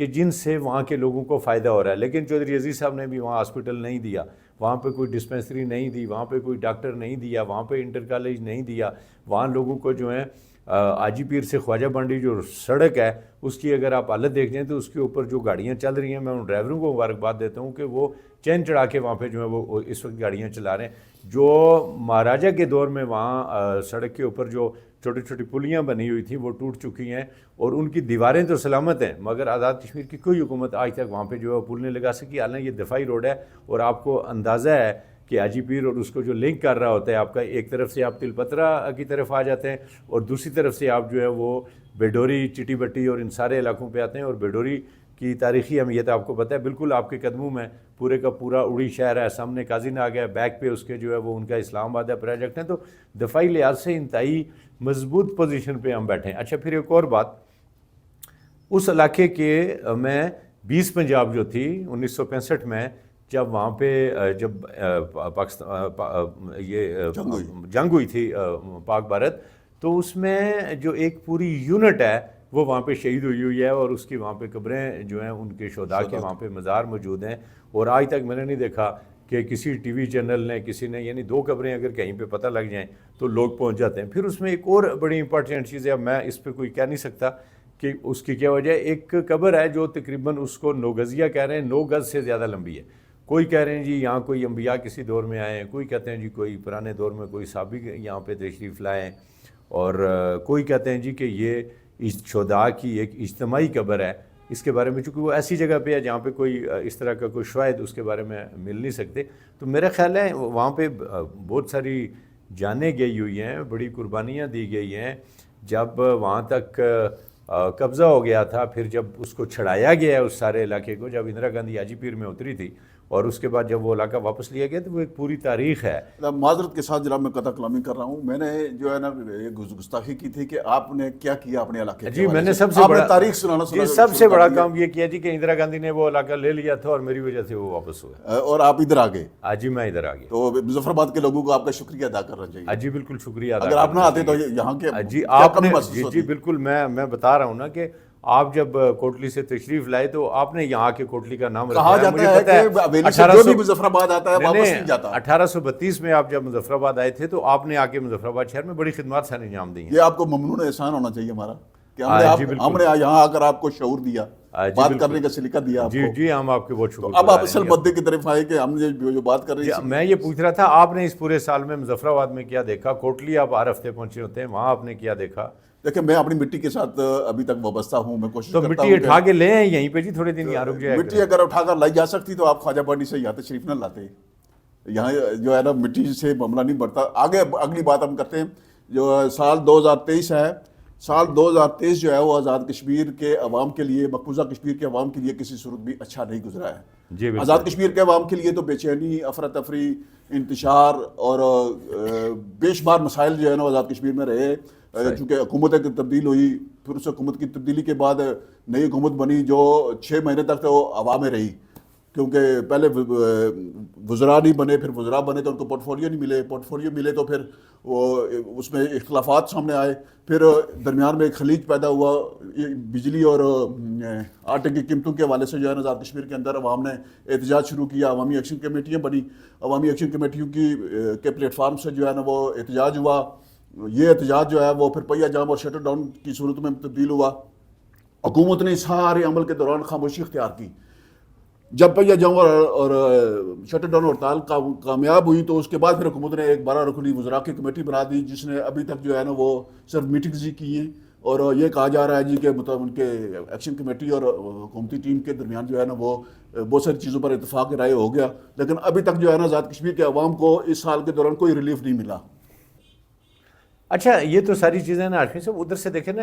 کہ جن سے وہاں کے لوگوں کو فائدہ ہو رہا ہے. لیکن چودھری عزیز صاحب نے بھی وہاں ہاسپٹل نہیں دیا, وہاں پہ کوئی ڈسپینسری نہیں دی, وہاں پہ کوئی ڈاکٹر نہیں دیا, وہاں پہ انٹر کالج نہیں دیا. وہاں لوگوں کو جو ہے حاجی پیر سے خواجہ بنڈی جو سڑک ہے اس کی اگر آپ حالت دیکھ جائیں تو اس کے اوپر جو گاڑیاں چل رہی ہیں, میں ان ڈرائیوروں کو مبارکباد دیتا ہوں کہ وہ چین چڑھا کے وہاں پہ جو ہے وہ اس وقت گاڑیاں چلا رہے ہیں. جو مہاراجہ کے دور میں وہاں سڑک کے اوپر جو چھوٹی چھوٹی پلیاں بنی ہوئی تھیں وہ ٹوٹ چکی ہیں اور ان کی دیواریں تو سلامت ہیں, مگر آزاد کشمیر کی کوئی حکومت آج تک وہاں پہ جو ہے پل نہیں لگا سکی. حالانکہ یہ دفاعی روڈ ہے اور آپ کو اندازہ ہے کہ حاجی پیر اور اس کو جو لنک کر رہا ہوتا ہے آپ کا, ایک طرف سے آپ تل پترا کی طرف آ جاتے ہیں اور دوسری طرف سے آپ جو ہے وہ بیڈوری, چٹی بٹی اور ان سارے علاقوں پہ آتے ہیں. اور بیڈوری کی تاریخی اہمیت آپ کو پتہ ہے, بالکل آپ کے قدموں میں پورے کا پورا اڑی شہر ہے, سامنے قاضی ناگ ہے, بیک پہ اس کے جو ہے وہ ان کا اسلام آباد ہے پروجیکٹ ہے. تو دفاعی لحاظ سے انتہائی مضبوط پوزیشن پہ ہم بیٹھے ہیں. اچھا پھر ایک اور بات, اس علاقے کے میں 20 پنجاب جو تھی 1965 میں جب وہاں پہ جب پاکستان یہ جنگ ہوئی تھی پاک بھارت, تو اس میں جو ایک پوری یونٹ ہے وہ وہاں پہ شہید ہوئی ہے اور اس کی وہاں پہ قبریں جو ہیں ان کے شہداء کے وہاں پہ مزار موجود ہیں. اور آج تک میں نے نہیں دیکھا کہ کسی ٹی وی چینل نے کسی نے, یعنی 2 قبریں اگر کہیں پہ پتہ لگ جائیں تو لوگ پہنچ جاتے ہیں. پھر اس میں ایک اور بڑی امپورٹنٹ چیز ہے, اب میں اس پہ کوئی کہہ نہیں سکتا کہ اس کی کیا وجہ ہے. ایک قبر ہے جو تقریباً اس کو 9 گزیہ کہہ رہے ہیں, 9 گز سے زیادہ لمبی ہے. کوئی کہہ رہے ہیں جی یہاں کوئی انبیاء کسی دور میں آئے ہیں, کوئی کہتے ہیں جی کوئی پرانے دور میں کوئی صحابی یہاں پہ تشریف لائے ہیں, اور کوئی کہتے ہیں جی کہ یہ شہداء کی ایک اجتماعی قبر ہے. اس کے بارے میں چونکہ وہ ایسی جگہ پہ ہے جہاں پہ کوئی اس طرح کا کوئی شواہد اس کے بارے میں مل نہیں سکتے, تو میرا خیال ہے وہاں پہ بہت ساری جانیں گئی ہوئی ہیں, بڑی قربانیاں دی گئی ہیں. جب وہاں تک قبضہ ہو گیا تھا, پھر جب اس کو چھڑایا گیا ہے اس سارے علاقے کو, جب اندرا گاندھی حاجی پیر میں اتری تھی اور اس کے بعد جب وہ علاقہ واپس لیا گیا تو وہ ایک پوری تاریخ ہے. معذرت کے ساتھ جناب میں قطع کلامی کر رہا ہوں, میں نے جو ہے نا گستاخی کی تھی کہ آپ نے کیا کیا اپنے علاقے جی, میں نے سب سے بڑا تاریخ سنانا جی سب سے بڑا کام یہ کیا جی کہ اندرا گاندھی نے وہ علاقہ لے لیا تھا اور میری وجہ سے وہ واپس ہوئے اور آپ ادھر آ گئے. جی میں ادھر آ گیا, تو مظفر آباد کے لوگوں کو آپ کا شکریہ ادا کرنا چاہیے. جی بالکل شکریہ ادا. اگر آپ نہ آتے تو یہاں کے جی آپ نے جی بالکل میں بتا رہا ہوں نا کہ آپ جب کوٹلی سے تشریف لائے تو آپ نے یہاں کے کوٹلی کا نام کہا جاتا ہے کہ حویلی سے جو بھی مظفر آباد آتا ہے واپس نہیں جاتا. 1832 میں آپ جب مظفر آباد آئے تھے تو آپ نے آ کے مظفر آباد شہر میں بڑی خدمات سے انجام دی ہیں. یہ آپ کو ممنون احسان ہونا چاہیے ہمارا کہ ہم نے یہاں آ کر آپ کو شعور دیا, بات کرنے کا سلیقہ دیا آپ کو. جی ہم آپ کے بہت شکر. اب آپ اصل مدے کی طرف آئے کہ ہم نے جو بات کر رہے ہیں, میں یہ پوچھ رہا تھا آپ نے اس پورے سال میں مظفر آباد میں کیا دیکھا, کوٹلی آپ ہر ہفتے پہنچے ہوتے ہیں, وہاں آپ نے کیا دیکھا؟ دیکھیں میں اپنی مٹی کے ساتھ ابھی تک وابستہ ہوں, میں کوشش تو کرتا ہوں مٹی اٹھا کے لے آئیں یہیں پہ جی, تھوڑے دن یہاں رک جائے. مٹی اگر اٹھا کر لائی جا سکتی تو آپ خواجہ بنڈی سے یہاں تشریف نہ لاتے. یہاں جو ہے نا مٹی سے معاملہ نہیں بڑھتا. آگے اگلی بات ہم کرتے ہیں, جو سال 2023 ہے, سال 2023 جو ہے وہ آزاد کشمیر کے عوام کے لیے, مقبوضہ کشمیر کے عوام کے لیے کسی صورت بھی اچھا نہیں گزرا ہے. جی آزاد کشمیر کے عوام کے لیے تو بے چینی, افراتفری, انتشار اور بے شمار مسائل جو ہے نا آزاد کشمیر میں رہے. چونکہ حکومت کی تبدیل ہوئی, پھر اس حکومت کی تبدیلی کے بعد نئی حکومت بنی جو 6 مہینے تک تو ہوا میں رہی, کیونکہ پہلے وزراء نہیں بنے, پھر وزراء بنے تو ان کو پورٹ فولیو نہیں ملے, پورٹ فولیو ملے تو پھر وہ اس میں اختلافات سامنے آئے. پھر درمیان میں ایک خلیج پیدا ہوا, بجلی اور آٹے کی قیمتوں کے حوالے سے جو ہے نا آزاد کشمیر کے اندر عوام نے احتجاج شروع کیا. عوامی ایکشن کمیٹیاں بنی, عوامی ایکشن کمیٹیوں کے پلیٹ فارم سے جو ہے نا وہ احتجاج ہوا. یہ احتجاج جو ہے وہ پھر پہیہ جام اور شٹر ڈاؤن کی صورت میں تبدیل ہوا. حکومت نے سارے عمل کے دوران خاموشی اختیار کی. جب پہیہ جام اور شٹر ڈاؤن ہڑتال کامیاب ہوئی تو اس کے بعد پھر حکومت نے ایک 12 رکنی وزراء کی کمیٹی بنا دی, جس نے ابھی تک جو ہے نا وہ صرف میٹنگز ہی کی ہیں. اور یہ کہا جا رہا ہے جی کہ مطلب ان کے ایکشن کمیٹی اور حکومتی ٹیم کے درمیان جو ہے نا وہ بہت ساری چیزوں پر اتفاق رائے ہو گیا, لیکن ابھی تک جو ہے نا آزاد کشمیر کے عوام کو اس سال کے دوران کوئی ریلیف نہیں ملا. اچھا یہ تو ساری چیزیں نا آشمی صاحب, ادھر سے دیکھیں نا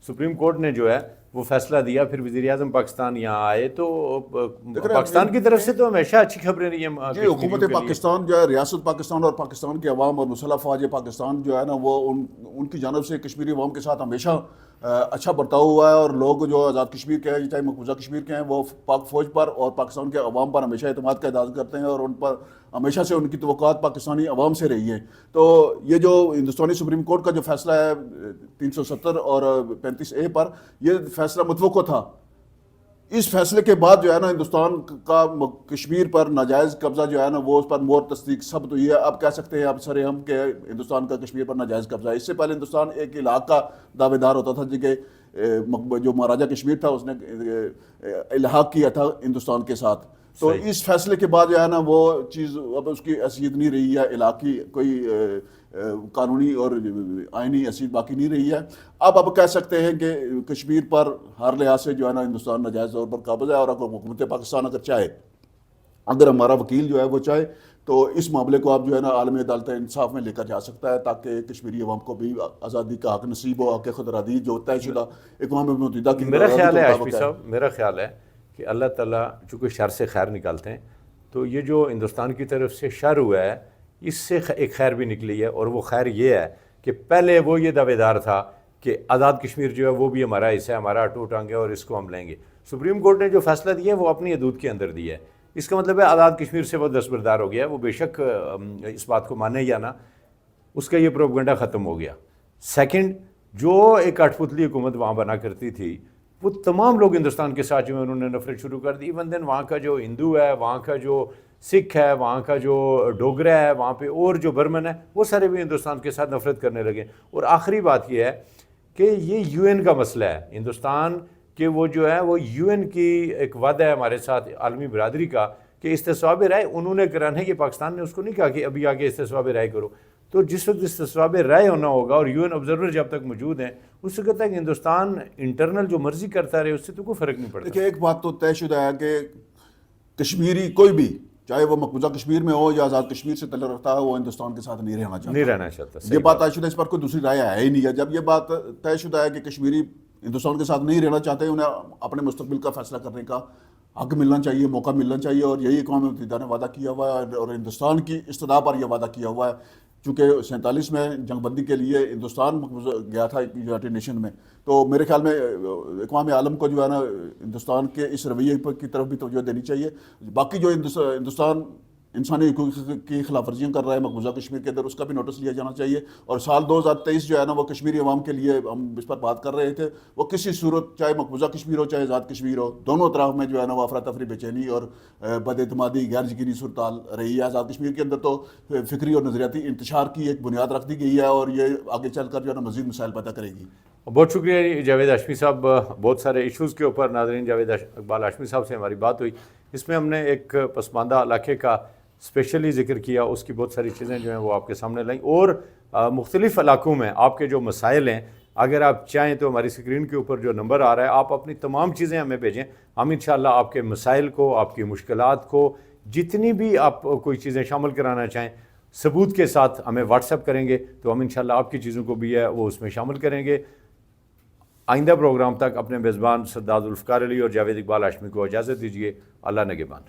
سپریم کورٹ نے جو ہے وہ فیصلہ دیا, پھر وزیر اعظم پاکستان یہاں آئے, تو پاکستان کی طرف سے تو ہمیشہ اچھی خبریں رہی ہیں. جی حکومت پاکستان جو ہے, ریاست پاکستان اور پاکستان کے عوام اور مسلح فوج پاکستان جو ہے نا وہ ان کی جانب سے کشمیری عوام کے ساتھ ہمیشہ اچھا برتاؤ ہوا ہے. اور لوگ جو آزاد کشمیر کے ہیں, چاہے مقبوضہ کشمیر کے ہیں, وہ پاک فوج پر اور پاکستان کے عوام پر ہمیشہ اعتماد کا اظہار کرتے ہیں, اور ان پر ہمیشہ سے ان کی توقعات پاکستانی عوام سے رہی ہیں. تو یہ جو ہندوستانی سپریم کورٹ کا جو فیصلہ ہے 370 اور 35A پر, یہ فیصلہ متوقع تھا. اس فیصلے کے بعد جو ہے نا ہندوستان کا کشمیر پر ناجائز قبضہ جو ہے نا وہ اس پر مور تصدیق ثبت ہوئی ہے. اب کہہ سکتے ہیں اب سر ہم کہ ہندوستان کا کشمیر پر ناجائز قبضہ ہے. اس سے پہلے ہندوستان ایک علاقہ کا دعوے دار ہوتا تھا کہ جو مہاراجہ کشمیر تھا اس نے الحاق کیا تھا ہندوستان کے ساتھ. تو اس فیصلے کے بعد جو ہے نا وہ چیز اب اس کی حیثیت نہیں رہی ہے, علاقی کوئی قانونی اور آئینی حیثیت باقی نہیں رہی ہے. اب کہہ سکتے ہیں کہ کشمیر پر ہر لحاظ سے جو ہے نا ہندوستان ناجائز طور پر قابض ہے, اور اگر حکومت پاکستان اگر چاہے, اگر ہمارا وکیل جو ہے وہ چاہے تو اس معاملے کو آپ جو ہے نا عالمی عدالت انصاف میں لے کر جا سکتا ہے, تاکہ کشمیری عوام کو بھی آزادی کا حق نصیب ہو. حق خودارادی جو طے شدہ اقوام متحدہ کی میرا خیال ہے ہاشمی صاحب, میرا خیال ہے کہ اللہ تعالیٰ چونکہ شر سے خیر نکالتے ہیں, تو یہ جو ہندوستان کی طرف سے شر ہوا ہے اس سے ایک خیر بھی نکلی ہے, اور وہ خیر یہ ہے کہ پہلے وہ یہ دعوے دار تھا کہ آزاد کشمیر جو ہے وہ بھی ہمارا حصہ ہے, ہمارا اٹوٹ ٹانگ ہے اور اس کو ہم لیں گے. سپریم کورٹ نے جو فیصلہ دیا ہے وہ اپنی حدود کے اندر دیا ہے. اس کا مطلب ہے آزاد کشمیر سے وہ دستبردار ہو گیا, وہ بے شک اس بات کو مانے یا نہ, اس کا یہ پروپیگنڈا ختم ہو گیا. سیکنڈ, جو ایک اٹھ پتلی حکومت وہاں بنا کرتی تھی وہ تمام لوگ ہندوستان کے ساتھ جو ہے انہوں نے نفرت شروع کر دی. ایون دین وہاں کا جو ہندو ہے, وہاں کا جو سکھ ہے, وہاں کا جو ڈوگرا ہے وہاں پہ, اور جو برمن ہے, وہ سارے بھی ہندوستان کے ساتھ نفرت کرنے لگے. اور آخری بات یہ ہے کہ یہ یو این کا مسئلہ ہے ہندوستان کہ وہ جو ہے وہ یو این کی ایک وعدہ ہے ہمارے ساتھ عالمی برادری کا کہ استصواب رائے انہوں نے کرانا ہے, کہ پاکستان نے اس کو نہیں کہا کہ ابھی آگے استصواب رائے کرو. تو جس وقت استصواب رائے ہونا ہوگا اور یو این آبزرور جب تک موجود ہیں اس وقت تک ہندوستان انٹرنل جو مرضی کرتا رہے اس سے تو کوئی فرق نہیں پڑتا. دیکھیں ایک بات تو طے شدہ ہے کہ کشمیری کوئی بھی, چاہے وہ مقبوضہ کشمیر میں ہو یا آزاد کشمیر سے تعلق رکھتا ہے, وہ ہندوستان کے ساتھ نہیں رہنا چاہتا. یہ بات طے شدہ, اس پر کوئی دوسری رائے ہے ہی نہیں ہے. جب یہ بات طے شدہ ہے کہ کشمیری ہندوستان کے ساتھ نہیں رہنا چاہتے, انہیں اپنے مستقبل کا فیصلہ کرنے کا حق ملنا چاہیے, موقع ملنا چاہیے, اور یہی اقوام متحدہ نے وعدہ کیا ہوا ہے اور ہندوستان کی استدعا پر یہ وعدہ کیا ہوا ہے. چونکہ 47 میں جنگ بندی کے لیے ہندوستان گیا تھا یونائٹڈ نیشن میں, تو میرے خیال میں اقوام عالم کو جو ہے نا ہندوستان کے اس رویے کی طرف بھی توجہ دینی چاہیے. باقی جو ہندوستان انسانی حقوق کی خلاف ورزیاں کر رہا ہے مقبوضہ کشمیر کے اندر, اس کا بھی نوٹس لیا جانا چاہیے. اور سال 2023 جو ہے نا وہ کشمیری عوام کے لیے ہم اس پر بات کر رہے تھے, وہ کسی صورت چاہے مقبوضہ کشمیر ہو چاہے آزاد کشمیر ہو, دونوں طرف میں جو ہے نا وہ افراتفری, بے چینی اور بد اعتمادی, غیر یقینی صورتحال رہی ہے. آزاد کشمیر کے اندر تو فکری اور نظریاتی انتشار کی ایک بنیاد رکھ دی گئی ہے, اور یہ آگے چل کر جو ہے نا مزید مسائل پیدا کرے گی. بہت شکریہ جاوید ہاشمی صاحب. بہت سارے ایشوز کے اوپر ناظرین جاوید اقبال ہاشمی صاحب سے ہماری بات ہوئی. اس میں ہم نے ایک پسماندہ علاقے کا اسپیشلی ذکر کیا, اس کی بہت ساری چیزیں جو ہیں وہ آپ کے سامنے لائیں, اور مختلف علاقوں میں آپ کے جو مسائل ہیں اگر آپ چاہیں تو ہماری اسکرین کے اوپر جو نمبر آ رہا ہے آپ اپنی تمام چیزیں ہمیں بھیجیں. ہم انشاءاللہ آپ کے مسائل کو, آپ کی مشکلات کو, جتنی بھی آپ کوئی چیزیں شامل کرانا چاہیں ثبوت کے ساتھ ہمیں واٹس ایپ کریں گے, تو ہم انشاءاللہ آپ کی چیزوں کو بھی ہے وہ اس میں شامل کریں گے. آئندہ پروگرام تک اپنے میزبان سردار ذوالفقار علی اور جاوید اقبال ہاشمی کو اجازت دیجیے. اللہ نگہبان.